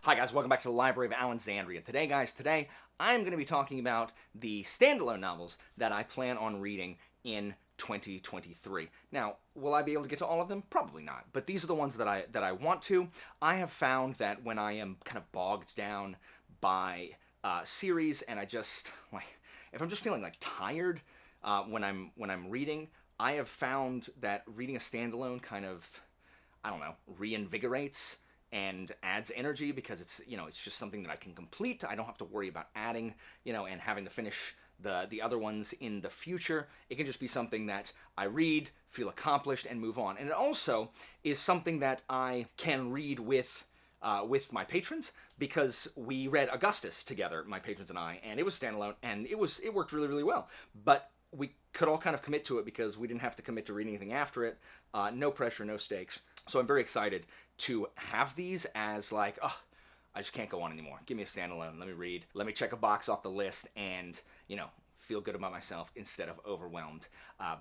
Hi guys, welcome back to the Library of Alexandria. Today I'm going to be talking about the standalone novels that I plan on reading in 2023. Now, will I be able to get to all of them? Probably not, but these are the ones that I want to. I have found that when I am kind of bogged down by series and I just if I'm just feeling tired when I'm reading, I have found that reading a standalone kind of, I don't know, reinvigorates and adds energy because it's just something that I can complete. I don't have to worry about adding, and having to finish the other ones in the future. It can just be something that I read, feel accomplished, and move on. And it also is something that I can read with my patrons, because we read Augustus together, my patrons and I, and it was standalone, and it worked really, really well. But we could all kind of commit to it because we didn't have to commit to read anything after it. No pressure, no stakes. So I'm very excited to have these as I just can't go on anymore. Give me a standalone. Let me read. Let me check a box off the list and, feel good about myself instead of overwhelmed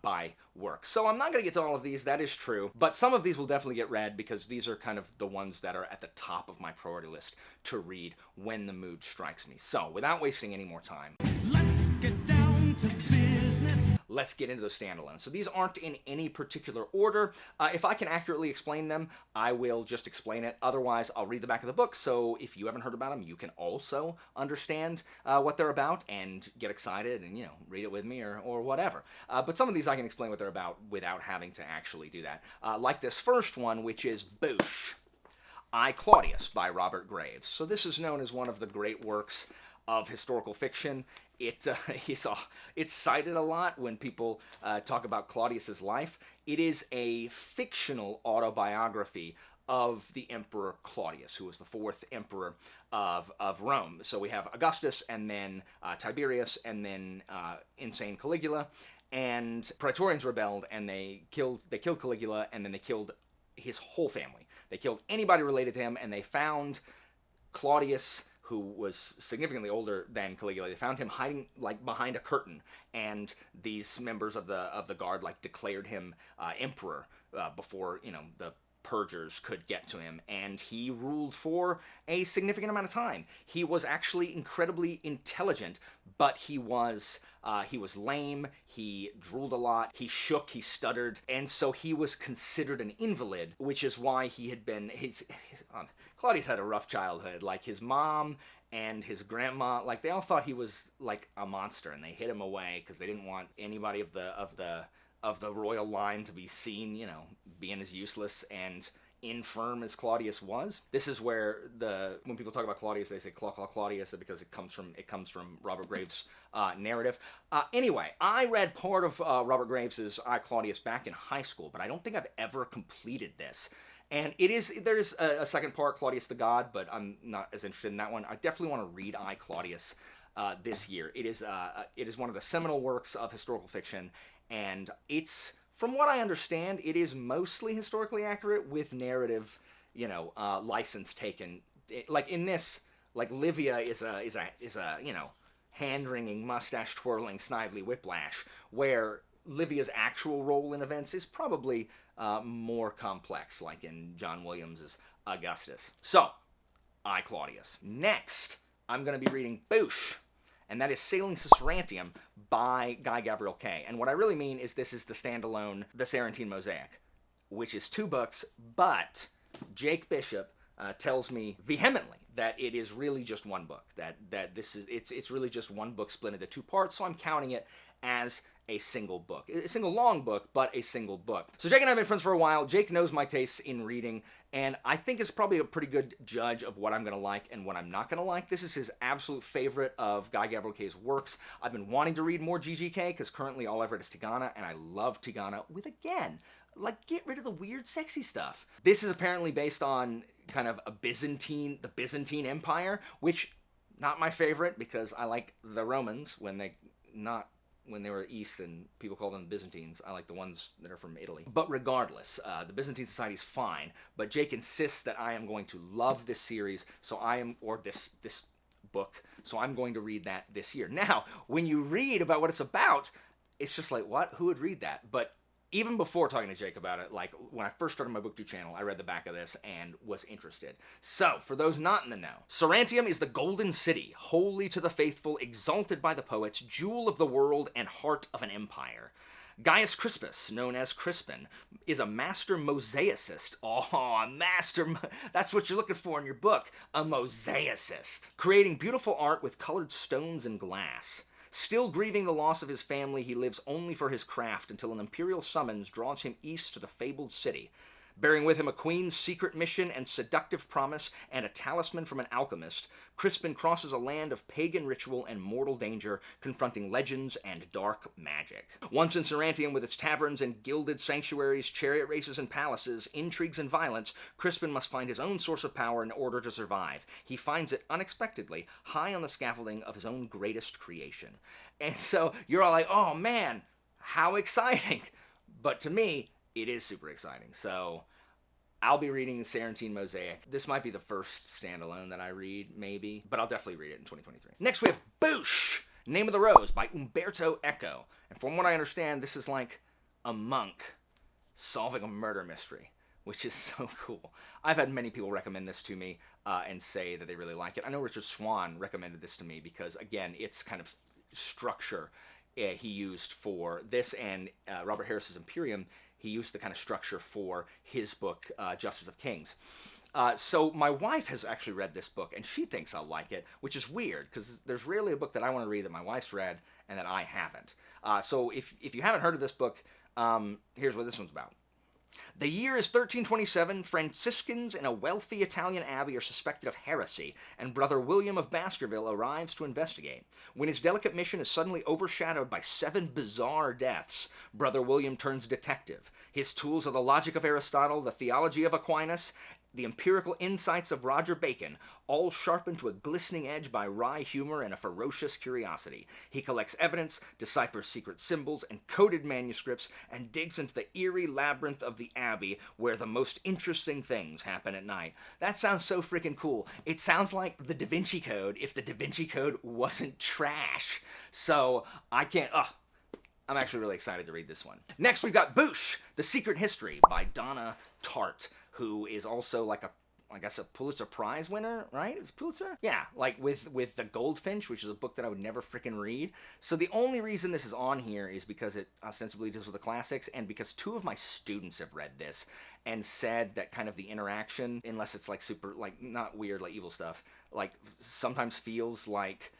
by work. So I'm not going to get to all of these, that is true, but some of these will definitely get read because these are kind of the ones that are at the top of my priority list to read when the mood strikes me. So without wasting any more time, let's get down to business. Let's get into the standalones. So these aren't in any particular order. If I can accurately explain them, I will just explain it. Otherwise, I'll read the back of the book, so if you haven't heard about them, you can also understand what they're about and get excited and, read it with me or whatever. But some of these I can explain what they're about without having to actually do that. Like this first one, which is Boosh, Claudius by Robert Graves. So this is known as one of the great works of historical fiction. It's cited a lot when people talk about Claudius's life. It is a fictional autobiography of the Emperor Claudius, who was the fourth emperor of Rome. So we have Augustus, and then Tiberius, and then insane Caligula, and Praetorians rebelled, and they killed Caligula, and then they killed his whole family. They killed anybody related to him, and they found Claudius, who was significantly older than Caligula. They found him hiding behind a curtain, and these members of the guard declared him emperor before the purgers could get to him, and he ruled for a significant amount of time. He was actually incredibly intelligent, but he was lame, he drooled a lot, he shook, he stuttered, and so he was considered an invalid, which is why he had been, Claudius had a rough childhood. His mom and his grandma, they all thought he was a monster, and they hid him away because they didn't want anybody of the royal line to be seen, being as useless and infirm as Claudius was. This is where when people talk about Claudius, they say Claudius because it comes from Robert Graves' narrative. Anyway, I read part of Robert Graves' Claudius back in high school, but I don't think I've ever completed this. And there's a second part, Claudius the God, but I'm not as interested in that one. I definitely want to read Claudius this year. It is one of the seminal works of historical fiction, and it's, from what I understand, it is mostly historically accurate with narrative, license taken. In this, Livia is a hand-wringing, mustache-twirling, snidely whiplash, where Livia's actual role in events is probably more complex, like in John Williams' Augustus. So, Claudius. Next, I'm going to be reading Boosh, and that is Sailing Cicerantium by Guy Gavriel Kay. And what I really mean is this is the standalone, The Sarantine Mosaic, which is 2 books, but Jake Bishop tells me vehemently that it is really just 1 book, that it's really just 1 book split into 2 parts, so I'm counting it as a single book. A single long book, but a single book. So Jake and I have been friends for a while. Jake knows my tastes in reading, and I think is probably a pretty good judge of what I'm going to like and what I'm not going to like. This is his absolute favorite of Guy Gavriel Kay's works. I've been wanting to read more GGK, because currently all I've read is Tigana, and I love Tigana with, again, get rid of the weird sexy stuff. This is apparently based on kind of the Byzantine Empire, which, not my favorite, because I like the Romans when they were East and people call them Byzantines. I like the ones that are from Italy. But regardless, the Byzantine society is fine, but Jake insists that I am going to love this series, this book, so I'm going to read that this year. Now, when you read about what it's about, it's just what? Who would read that? But even before talking to Jake about it, like when I first started my BookTube channel, I read the back of this and was interested. So, for those not in the know, Sarantium is the golden city, holy to the faithful, exalted by the poets, jewel of the world, and heart of an empire. Gaius Crispus, known as Crispin, is a master mosaicist. Oh, a master, that's what you're looking for in your book, a mosaicist. Creating beautiful art with colored stones and glass. Still grieving the loss of his family, he lives only for his craft until an imperial summons draws him east to the fabled city. Bearing with him a queen's secret mission and seductive promise and a talisman from an alchemist, Crispin crosses a land of pagan ritual and mortal danger, confronting legends and dark magic. Once in Sarantium with its taverns and gilded sanctuaries, chariot races and palaces, intrigues and violence, Crispin must find his own source of power in order to survive. He finds it unexpectedly, high on the scaffolding of his own greatest creation. And so you're all like, oh man, how exciting. But to me, it is super exciting. So I'll be reading the Sarantine Mosaic. This might be the first standalone that I read, maybe, but I'll definitely read it in 2023. Next we have Boosh, Name of the Rose by Umberto Eco. And from what I understand, this is like a monk solving a murder mystery, which is so cool. I've had many people recommend this to me and say that they really like it. I know Richard Swan recommended this to me because, again, it's kind of structure he used for this, and Robert Harris's Imperium, he used the kind of structure for his book, Justice of Kings. So my wife has actually read this book, and she thinks I'll like it, which is weird, because there's rarely a book that I want to read that my wife's read and that I haven't. So if you haven't heard of this book, here's what this one's about. The year is 1327. Franciscans in a wealthy Italian abbey are suspected of heresy, and Brother William of Baskerville arrives to investigate. When his delicate mission is suddenly overshadowed by 7 bizarre deaths, Brother William turns detective. His tools are the logic of Aristotle, the theology of Aquinas, the empirical insights of Roger Bacon, all sharpened to a glistening edge by wry humor and a ferocious curiosity. He collects evidence, deciphers secret symbols and coded manuscripts, and digs into the eerie labyrinth of the abbey where the most interesting things happen at night. That sounds so freaking cool. It sounds like the Da Vinci Code if the Da Vinci Code wasn't trash. So I'm actually really excited to read this one. Next, we've got Boosh, The Secret History by Donna Tartt, who is also like I guess a Pulitzer Prize winner, right? Is it Pulitzer? Yeah, like with The Goldfinch, which is a book that I would never freaking read. So the only reason this is on here is because it ostensibly deals with the classics, and because 2 of my students have read this and said that kind of the interaction, unless it's like super, like not weird, like evil stuff, like sometimes feels like,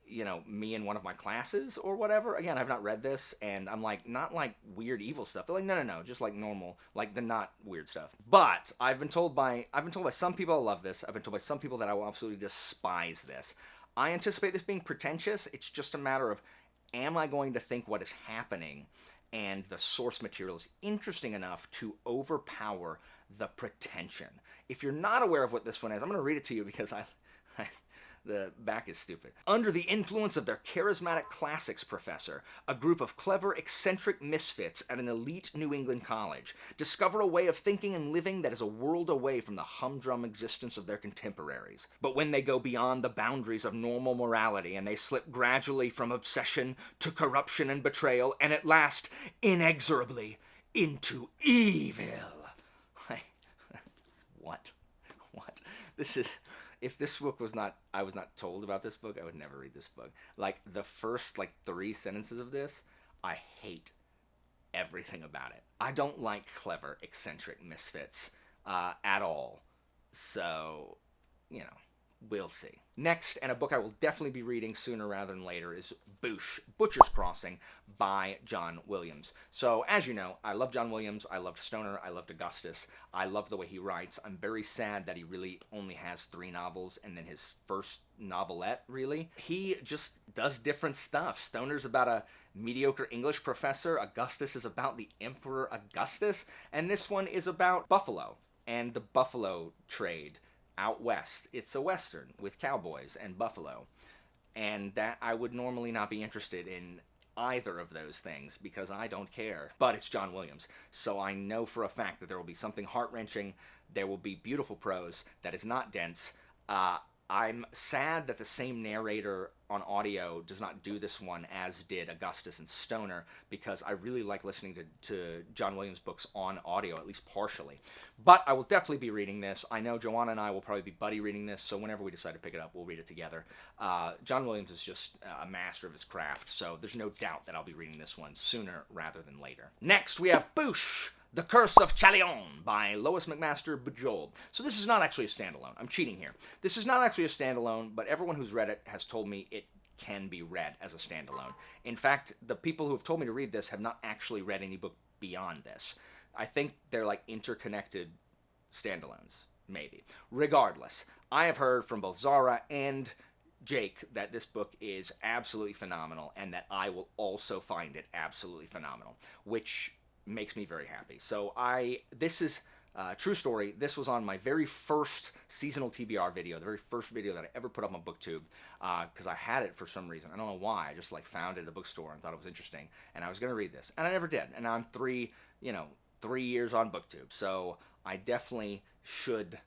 you know, me in one of my classes or whatever. Again, I've not read this, and I'm like, not like weird evil stuff. They're like, no, just like normal, like the not weird stuff. But I've been told by some people I love this. I've been told by some people that I will absolutely despise this. I anticipate this being pretentious. It's just a matter of, am I going to think what is happening and the source material is interesting enough to overpower the pretension? If you're not aware of what this one is, I'm going to read it to you because the back is stupid. Under the influence of their charismatic classics professor, a group of clever, eccentric misfits at an elite New England college discover a way of thinking and living that is a world away from the humdrum existence of their contemporaries. But when they go beyond the boundaries of normal morality and they slip gradually from obsession to corruption and betrayal, and at last, inexorably, into evil. What? This is... If this book I was not told about this book, I would never read this book. Like, the first, 3 sentences of this, I hate everything about it. I don't like clever, eccentric misfits at all. So, you know, we'll see. Next, and a book I will definitely be reading sooner rather than later, is Boosh, Butcher's Crossing by John Williams. So, as you know, I love John Williams, I loved Stoner, I loved Augustus, I love the way he writes. I'm very sad that he really only has 3 novels, and then his first novelette, really. He just does different stuff. Stoner's about a mediocre English professor, Augustus is about the Emperor Augustus, and this one is about Buffalo and the Buffalo trade out west. It's a western with cowboys and buffalo, and that I would normally not be interested in either of those things because I don't care. But it's John Williams, so I know for a fact that there will be something heart-wrenching. There will be beautiful prose that is not dense. I'm sad that the same narrator on audio does not do this one as did Augustus and Stoner, because I really like listening to John Williams books on audio, at least partially. But I will definitely be reading this. I know Joanna and I will probably be buddy reading this, so whenever we decide to pick it up, we'll read it together. John Williams is just a master of his craft, so there's no doubt that I'll be reading this one sooner rather than later. Next, we have Boosh, The Curse of Chalion by Lois McMaster Bujold. So this is not actually a standalone. I'm cheating here. This is not actually a standalone, but everyone who's read it has told me it can be read as a standalone. In fact, the people who have told me to read this have not actually read any book beyond this. I think they're like interconnected standalones, maybe. Regardless, I have heard from both Zara and Jake that this book is absolutely phenomenal, and that I will also find it absolutely phenomenal, which makes me very happy. So this is true story. This was on my very first seasonal TBR video, the very first video that I ever put up on BookTube, because I had it for some reason. I don't know why. I just like found it at a bookstore and thought it was interesting, and I was going to read this, and I never did. And now I'm 3 years on BookTube, so I definitely should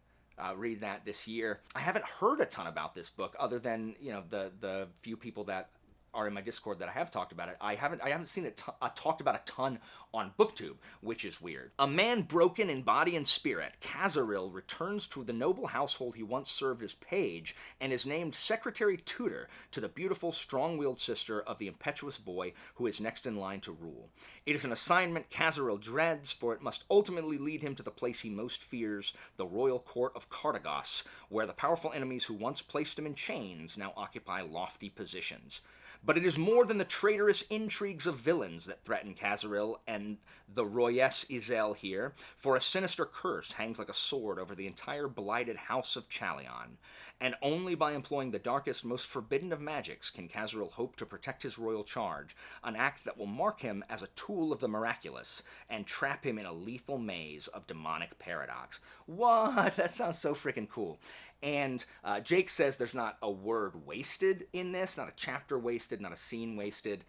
read that this year. I haven't heard a ton about this book other than the few people that are in my Discord that I have talked about it. I haven't seen it talked about a ton on BookTube, which is weird. A man broken in body and spirit, Kazaril returns to the noble household he once served as page, and is named secretary tutor to the beautiful, strong-willed sister of the impetuous boy who is next in line to rule. It is an assignment Kazaril dreads, for it must ultimately lead him to the place he most fears, the royal court of Cartagos, where the powerful enemies who once placed him in chains now occupy lofty positions. But it is more than the traitorous intrigues of villains that threaten Kazaril and the Royess Izel here, for a sinister curse hangs like a sword over the entire blighted house of Chalion, and only by employing the darkest, most forbidden of magics can Kazaril hope to protect his royal charge, an act that will mark him as a tool of the miraculous, and trap him in a lethal maze of demonic paradox. What? That sounds so freaking cool. And Jake says there's not a word wasted in this, not a chapter wasted, not a scene wasted.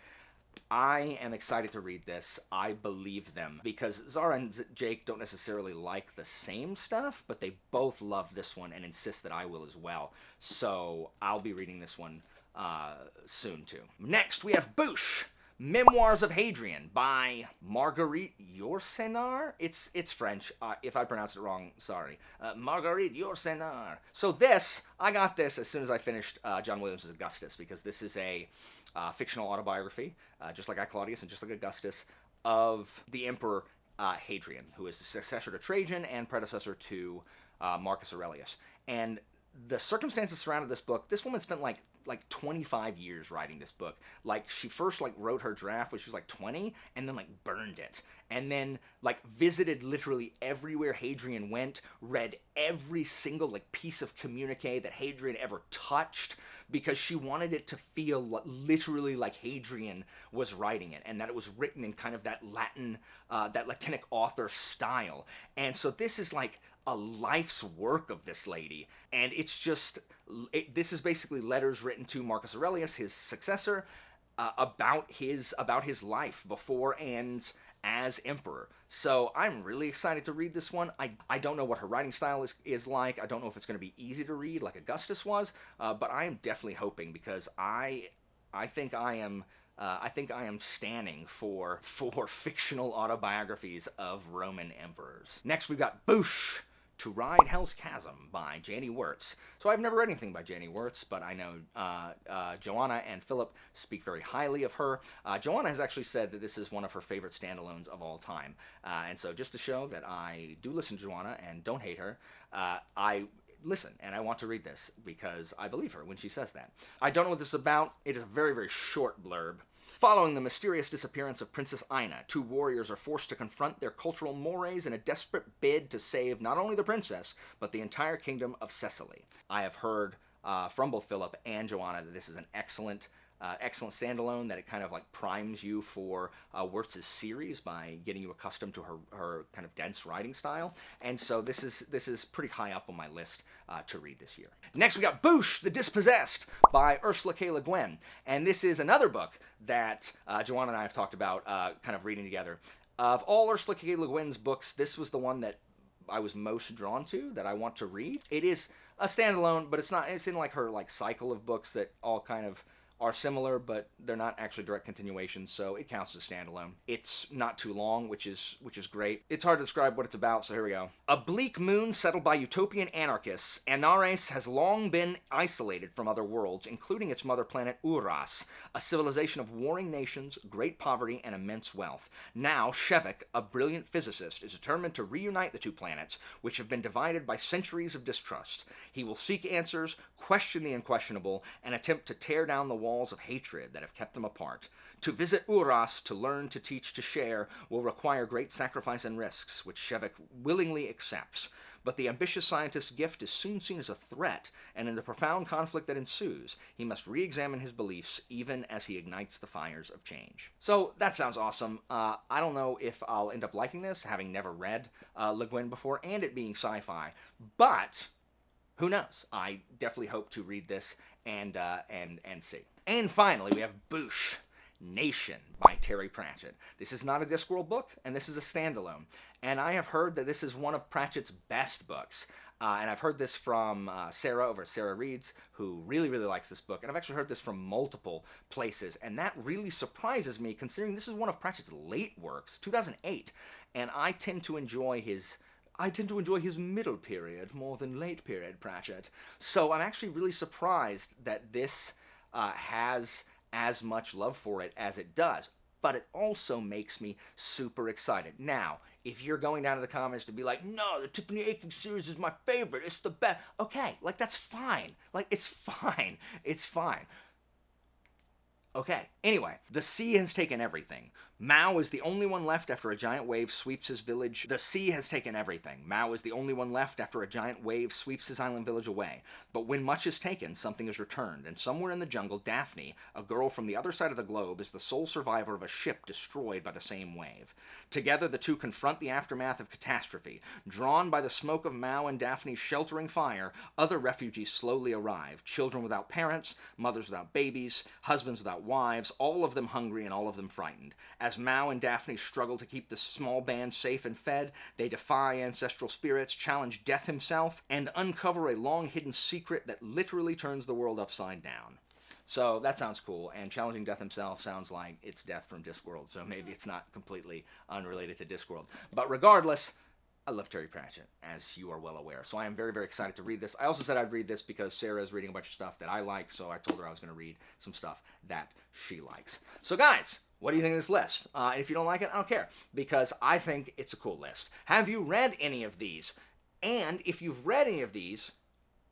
I am excited to read this. I believe them, because Zara and Jake don't necessarily like the same stuff, but they both love this one and insist that I will as well. So I'll be reading this one soon too. Next, we have Boosh, Memoirs of Hadrian by Marguerite Yourcenar. It's French. If I pronounce it wrong, sorry. Marguerite Yourcenar. So I got this as soon as I finished John Williams' Augustus, because this is a fictional autobiography, just like Claudius and just like Augustus, of the Emperor Hadrian, who is the successor to Trajan and predecessor to Marcus Aurelius. And the circumstances surrounding this book, this woman spent like 25 years writing this book. Like, she first wrote her draft when she was 20, and then burned it, and then visited literally everywhere Hadrian went, read every single piece of communique that Hadrian ever touched, because she wanted it to feel literally like Hadrian was writing it, and that it was written in kind of that Latinic author style. And so this is a life's work of this lady, and it's just, this is basically letters written to Marcus Aurelius, his successor, about his life before and as emperor. So I'm really excited to read this one. I don't know what her writing style is like. I don't know if it's going to be easy to read like Augustus was, but I am definitely hoping, because I think I am standing for fictional autobiographies of Roman emperors. Next, we've got Boosh, To Ride Hell's Chasm by Janie Wirtz. So I've never read anything by Janie Wirtz, but I know Joanna and Philip speak very highly of her. Joanna has actually said that this is one of her favorite standalones of all time. And so just to show that I do listen to Joanna and don't hate her, I listen, and I want to read this because I believe her when she says that. I don't know what this is about. It is a very, very short blurb. Following the mysterious disappearance of Princess Ina, two warriors are forced to confront their cultural mores in a desperate bid to save not only the princess, but the entire kingdom of Sicily. I have heard from both Philip and Joanna that this is an excellent standalone, that it kind of primes you for Wirtz's series by getting you accustomed to her kind of dense writing style. And so this is pretty high up on my list to read this year. Next, we got Boosh, The Dispossessed by Ursula K. Le Guin. And this is another book that Joanna and I have talked about kind of reading together. Of all Ursula K. Le Guin's books, this was the one that I was most drawn to, that I want to read. It is a standalone, but it's in like her like cycle of books that all kind of are similar, but they're not actually direct continuations, so it counts as standalone. It's not too long, which is great. It's hard to describe what it's about, so here we go. A bleak moon settled by utopian anarchists, Anares has long been isolated from other worlds, including its mother planet Uras, a civilization of warring nations, great poverty, and immense wealth. Now, Shevik, a brilliant physicist, is determined to reunite the two planets, which have been divided by centuries of distrust. He will seek answers, question the unquestionable, and attempt to tear down the walls of hatred that have kept them apart. To visit Uras, to learn, to teach, to share, will require great sacrifice and risks, which Shevik willingly accepts. But the ambitious scientist's gift is soon seen as a threat, and in the profound conflict that ensues, he must re-examine his beliefs even as he ignites the fires of change. So, that sounds awesome. I don't know if I'll end up liking this, having never read Le Guin before, and it being sci-fi, but who knows? I definitely hope to read this and see. And finally, we have Boosh Nation by Terry Pratchett. This is not a Discworld book, and this is a standalone. And I have heard that this is one of Pratchett's best books. And I've heard this from Sarah over at Sarah Reads, who really, really likes this book. And I've actually heard this from multiple places. And that really surprises me, considering this is one of Pratchett's late works, 2008. And I tend to enjoy his middle period more than late period Pratchett. So I'm actually really surprised that this has as much love for it as it does. But it also makes me super excited. Now, if you're going down to the comments to be like, no, the Tiffany Aching series is my favorite, it's the best. Okay, like, that's fine. Like, it's fine. It's fine. Okay, anyway, the sea has taken everything. Mao is the only one left after a giant wave sweeps his village. The sea has taken everything. Mao is the only one left after a giant wave sweeps his island village away. But when much is taken, something is returned, and somewhere in the jungle, Daphne, a girl from the other side of the globe, is the sole survivor of a ship destroyed by the same wave. Together, the two confront the aftermath of catastrophe. Drawn by the smoke of Mao and Daphne's sheltering fire, other refugees slowly arrive. Children without parents, mothers without babies, husbands without wives, all of them hungry and all of them frightened. As Mao and Daphne struggle to keep the small band safe and fed, they defy ancestral spirits, challenge death himself, and uncover a long-hidden secret that literally turns the world upside down. So that sounds cool, and challenging death himself sounds like it's death from Discworld, so maybe it's not completely unrelated to Discworld. But regardless, I love Terry Pratchett, as you are well aware. So I am very, very excited to read this. I also said I'd read this because Sarah is reading a bunch of stuff that I like, so I told her I was going to read some stuff that she likes. So guys, what do you think of this list? If you don't like it, I don't care, because I think it's a cool list. Have you read any of these? And if you've read any of these,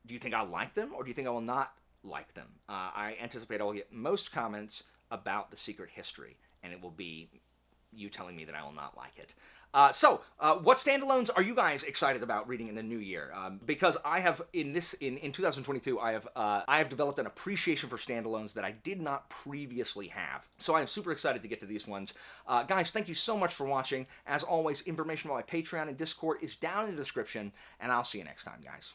do you think I'll like them, or do you think I will not like them? I anticipate I will get most comments about The Secret History, and it will be you telling me that I will not like it. So, what standalones are you guys excited about reading in the new year? Because I have, in 2022, I have developed an appreciation for standalones that I did not previously have. So I am super excited to get to these ones. Guys, thank you so much for watching. As always, information about my Patreon and Discord is down in the description, and I'll see you next time, guys.